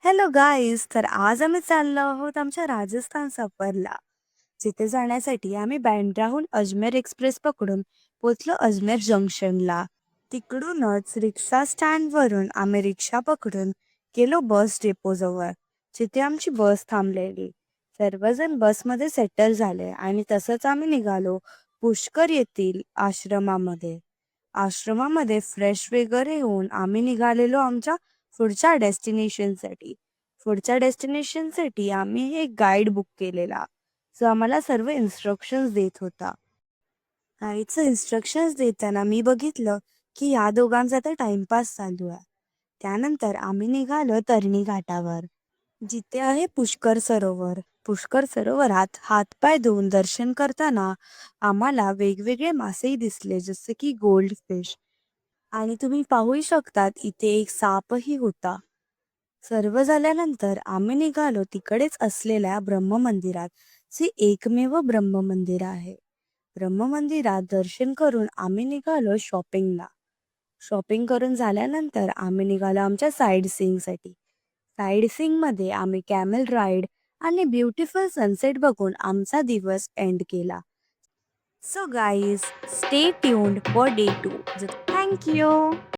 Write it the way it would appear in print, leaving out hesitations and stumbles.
Hello guys, तर आज आम्ही चाललो आहोत आमच्या राजस्थान सफरला. जिथे जाण्यासाठी आम्ही बँड्राहून अजमेर एक्सप्रेस पकडून पोचलो अजमेर जंक्शनला. तिकडूनच रिक्षा स्टँडवरून आम्ही रिक्षा पकडून गेलो बस डेपोजवळ, जिथे आमची बस थांबलेली. सर्वजण बसमध्ये सेटल झाले आणि तसंच आम्ही निघालो पुष्कर येथील आश्रमामध्ये. आश्रमामध्ये फ्रेश वगैरे होऊन आम्ही निघालेलो आमच्या पुढच्या डेस्टिनेशनसाठी. पुढच्या डेस्टिनेशनसाठी आम्ही एक गाईड बुक केलेला, जो आम्हाला सर्व इन्स्ट्रक्शन्स देत होता. गाईडचं इन्स्ट्रक्शन्स देताना मी बघितलं की या दोघांचा तर टाइमपास चालू आहे. त्यानंतर आम्ही निघालो तरणी घाटावर, जिथे आहे पुष्कर सरोवर. पुष्कर सरोवरात हातपाय धुवून दर्शन करताना आम्हाला वेगवेगळे मासेही दिसले, जसे की गोल्ड फिश. आणि तुम्ही पाहूही शकतात इथे एक सापही होता. सर्व झाल्यानंतर आम्ही निघालो तिकडेच असलेल्या ब्रह्ममंदिरात, जे एकमेव ब्रह्ममंदिर आहे. ब्रह्ममंदिरात दर्शन करून आम्ही निघालो शॉपिंगला. शॉपिंग करून झाल्यानंतर आम्ही निघालो आमच्या साईड सीइंगसाठी. साईड सीइंगमध्ये आम्ही कॅमेल राईड आणि ब्युटिफुल सनसेट बघून आमचा दिवस एंड केला. So guys, stay tuned for day 2. Thank you.